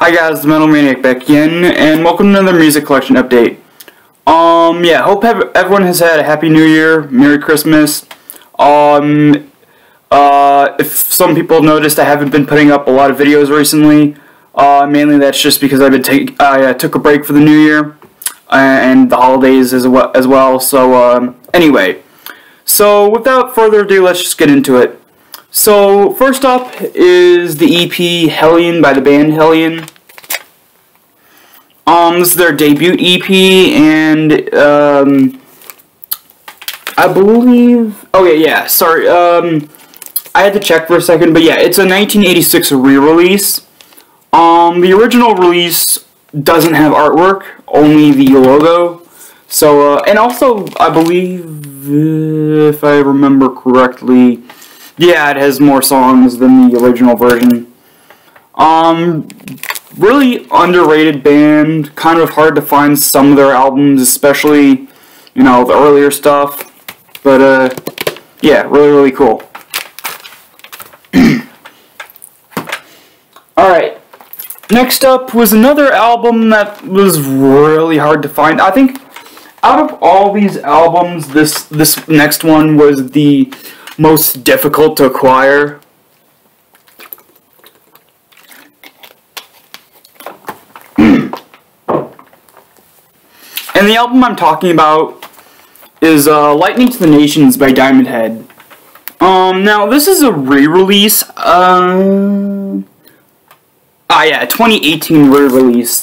Hi guys, the Metal Maniac back again, and welcome to another music collection update. Yeah, hope everyone has had a Happy New Year, Merry Christmas. If some people have noticed, I haven't been putting up a lot of videos recently. Mainly that's just because I took a break for the New Year, and the holidays as well. So, anyway. So, without further ado, let's just get into it. So, first up is the EP Hellion by the band Hellion. This is their debut EP, and, I believe, sorry, I had to check for a second, but yeah, it's a 1986 re-release. The original release doesn't have artwork, only the logo. So, and also, I believe, if I remember correctly, yeah, it has more songs than the original version. Really underrated band, kind of hard to find some of their albums, especially, you know, the earlier stuff. But, yeah, really cool. Alright, next up was another album that was really hard to find. I think out of all these albums, this next one was the most difficult to acquire. And the album I'm talking about is Lightning to the Nations by Diamond Head. Now this is a re-release. 2018 re-release.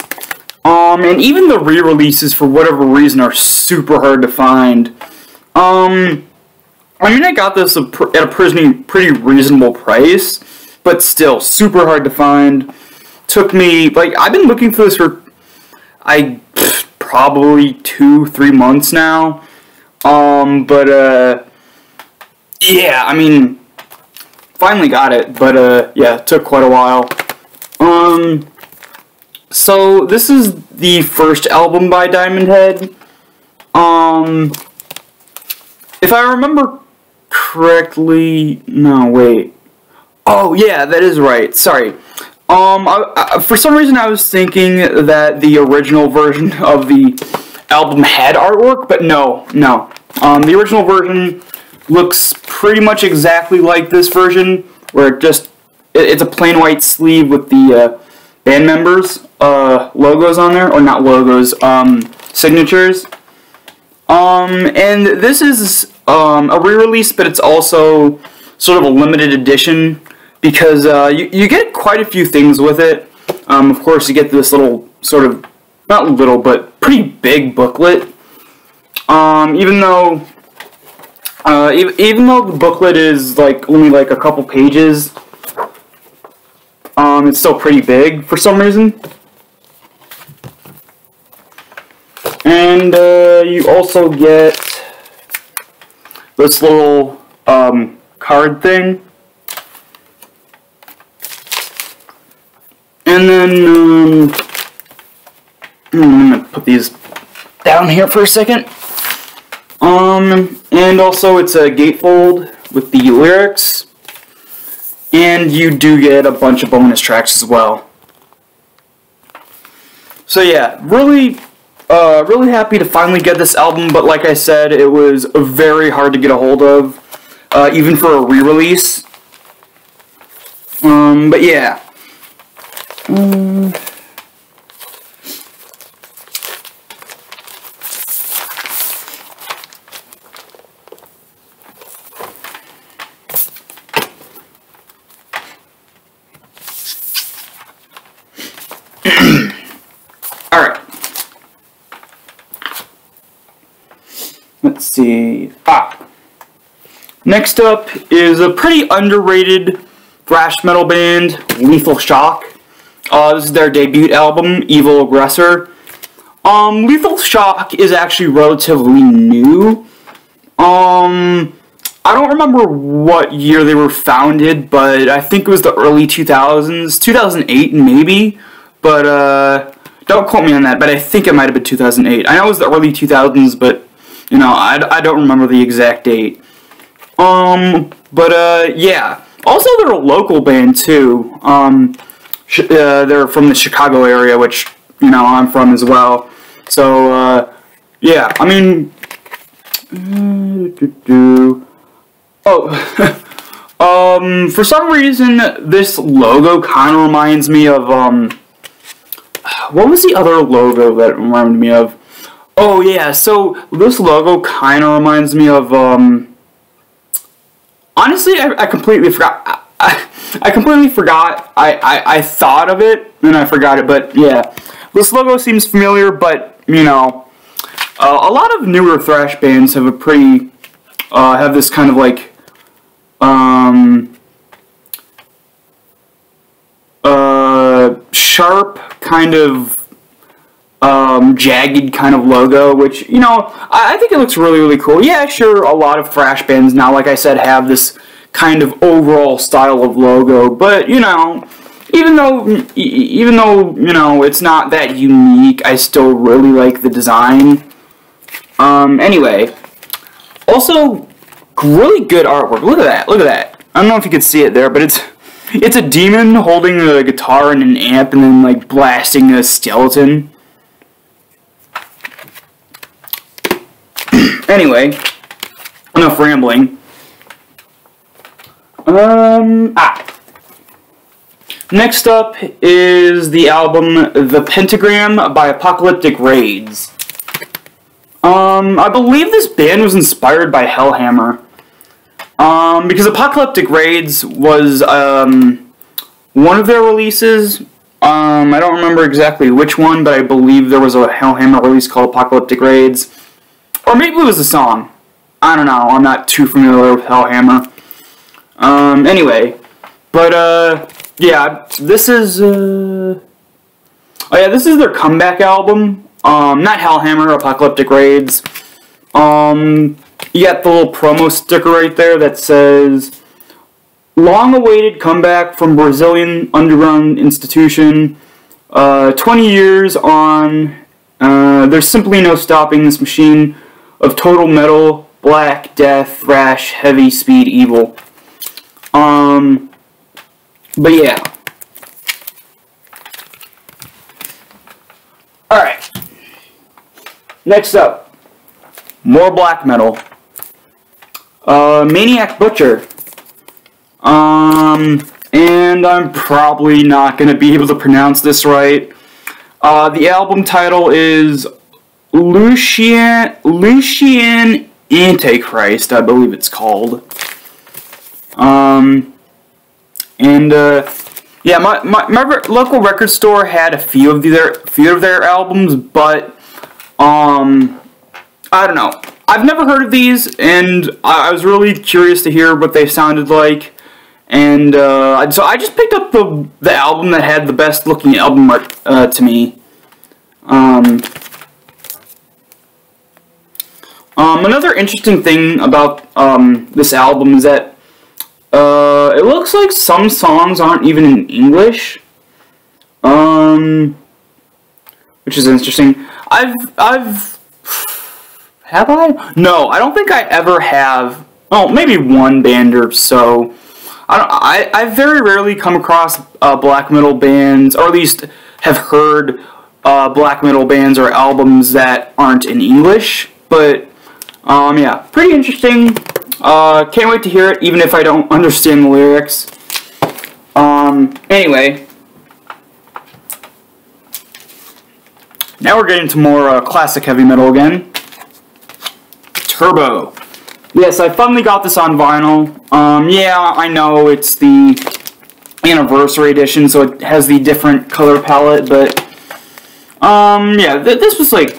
And even the re-releases, for whatever reason, are super hard to find. I mean, I got this at a pretty reasonable price, but still, super hard to find. Took me, like, I've been looking for this for, probably 2-3 months now. Yeah, I mean, finally got it, but, yeah, it took quite a while. So, this is the first album by Diamond Head. If I remember correctly, no, wait. Oh, yeah, that is right, sorry. For some reason I was thinking that the original version of the album had artwork, but no. The original version looks pretty much exactly like this version, where it's a plain white sleeve with the band members' logos on there, or not logos, signatures. And this is a re-release, but it's also sort of a limited edition, because you get quite a few things with it. Of course, you get this little, sort of, not little, but pretty big booklet. Even though the booklet is only a couple pages, it's still pretty big for some reason. And you also get this little card thing. And then I'm gonna put these down here for a second. And also it's a gatefold with the lyrics. And you do get a bunch of bonus tracks as well. So yeah, really happy to finally get this album, but like I said, it was very hard to get a hold of, even for a re-release. But yeah. Alright. Let's see. Next up is a pretty underrated thrash metal band, Lethal Shock. This is their debut album, Evil Aggressor. Lethal Shock is actually relatively new. I don't remember what year they were founded, but I think it was the early 2000s, 2008 maybe, but don't quote me on that, but I think it might have been 2008. I know it was the early 2000s, but, you know, I don't remember the exact date. Yeah. Also, they're a local band, too. they're from the Chicago area, which, you know, I'm from as well. So, yeah, I mean, oh, for some reason, this logo kind of reminds me of, what was the other logo that it reminded me of? Oh, yeah, so this logo kind of reminds me of, honestly, I completely forgot. I completely forgot. I thought of it, and I forgot it, but yeah. This logo seems familiar, but, you know, a lot of newer thrash bands have a pretty, have this kind of, like, sharp, kind of, jagged kind of logo, which, you know, I think it looks really, really cool. Yeah, sure, a lot of thrash bands now, like I said, have this kind of overall style of logo, but, you know, even though, you know, it's not that unique, I still really like the design. Anyway, also, really good artwork. Look at that, look at that. I don't know if you can see it there, but it's a demon holding a guitar and an amp and then, like, blasting a skeleton. Anyway, enough rambling. Next up is the album The Pentagram by Apocalyptic Raids. I believe this band was inspired by Hellhammer. Because Apocalyptic Raids was, one of their releases. I don't remember exactly which one, but I believe there was a Hellhammer release called Apocalyptic Raids. Or maybe it was a song. I don't know, I'm not too familiar with Hellhammer. Anyway, but, yeah, this is, oh yeah, this is their comeback album, not Hellhammer, Apocalyptic Raids. You got the little promo sticker right there that says, long-awaited comeback from Brazilian underground institution, 20 years on, there's simply no stopping this machine of total metal, black, death, thrash, heavy, speed, evil. But yeah. Alright. Next up. More black metal. Maniac Butcher. And I'm probably not going to be able to pronounce this right. The album title is Lucian Antichrist, I believe it's called. Yeah, my local record store had a few of their albums, but, I don't know. I've never heard of these, and I was really curious to hear what they sounded like, and, so I just picked up the album that had the best looking album art, to me. Another interesting thing about, this album is that, it looks like some songs aren't even in English, which is interesting. Have I? No, I don't think I ever have. Oh, maybe one band or so. I very rarely come across black metal bands, or at least have heard black metal bands or albums that aren't in English. But yeah, pretty interesting. Can't wait to hear it, even if I don't understand the lyrics. Anyway. Now we're getting to more classic heavy metal again. Turbo. Yes, I finally got this on vinyl. Yeah, I know it's the anniversary edition, so it has the different color palette, but, yeah, this was like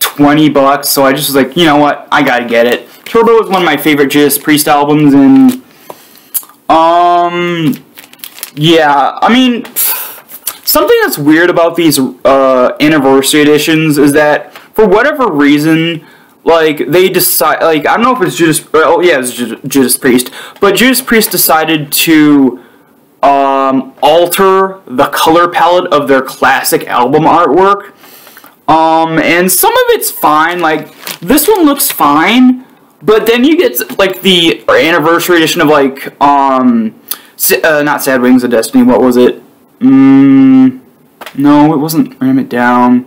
$20, so I just was like, you know what, I gotta get it. Turbo is one of my favorite Judas Priest albums, and, yeah, I mean, something that's weird about these, anniversary editions is that, for whatever reason, like, they decide, like, I don't know if it's Judas, oh, yeah, it's Judas Priest, but Judas Priest decided to, alter the color palette of their classic album artwork, and some of it's fine, like, this one looks fine, but then you get, like, the anniversary edition of, like, not Sad Wings of Destiny, what was it? No, it wasn't Ram It Down.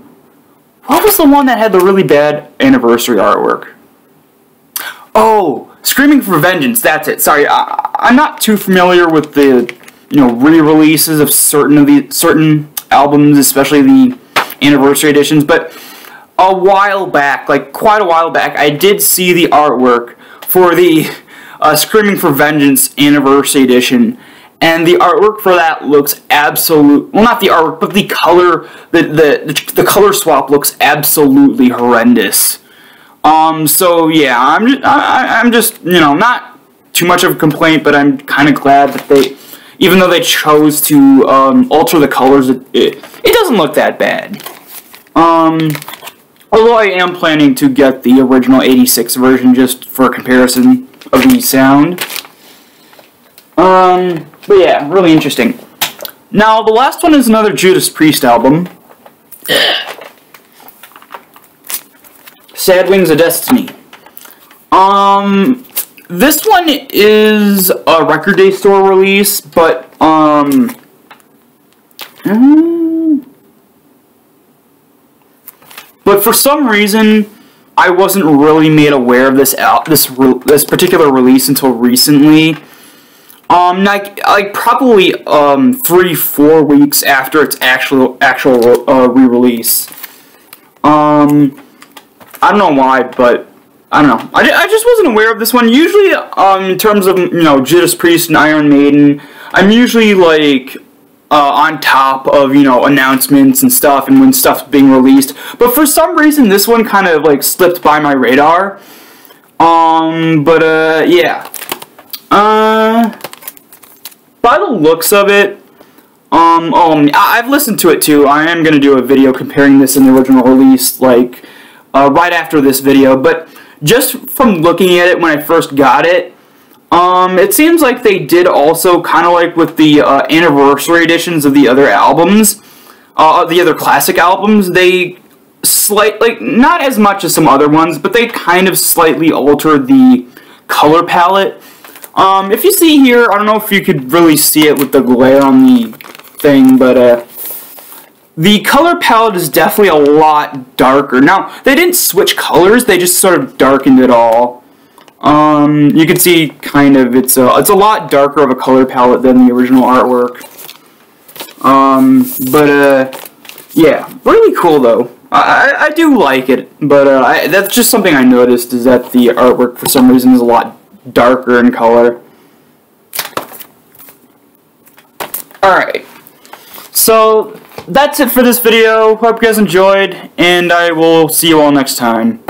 What was the one that had the really bad anniversary artwork? Oh, Screaming for Vengeance, that's it. Sorry, I'm not too familiar with the, re-releases of certain albums, especially the anniversary editions, but a while back, like quite a while back, I did see the artwork for the Screaming for Vengeance anniversary edition, and the artwork for that looks well, not the artwork, but the color, the color swap looks absolutely horrendous. So yeah, I'm just, not too much of a complaint, but I'm kind of glad that even though they chose to, alter the colors, it doesn't look that bad. Although I am planning to get the original 86 version just for a comparison of the sound. But yeah, really interesting. Now, the last one is another Judas Priest album. Sad Wings of Destiny. This one is a Record Day Store release, but, but for some reason, I wasn't really made aware of this particular release until recently. Like probably 3-4 weeks after its actual re-release. I don't know why, but I don't know. I just wasn't aware of this one. Usually, in terms of Judas Priest and Iron Maiden, I'm usually like on top of announcements and stuff, and when stuff's being released. But for some reason, this one kind of like slipped by my radar. Yeah. By the looks of it, I've listened to it too. I am gonna do a video comparing this and the original release, like right after this video. But just from looking at it when I first got it, it seems like they did also kind of like with the anniversary editions of the other albums, the other classic albums. They not as much as some other ones, but they kind of slightly altered the color palette. If you see here, I don't know if you could really see it with the glare on the thing, but the color palette is definitely a lot darker. Now, they didn't switch colors, they just sort of darkened it all. You can see kind of it's a lot darker of a color palette than the original artwork. Yeah, really cool though. I do like it, but that's just something I noticed, is that the artwork for some reason is a lot darker in color. Alright, so that's it for this video. Hope you guys enjoyed, and I will see you all next time.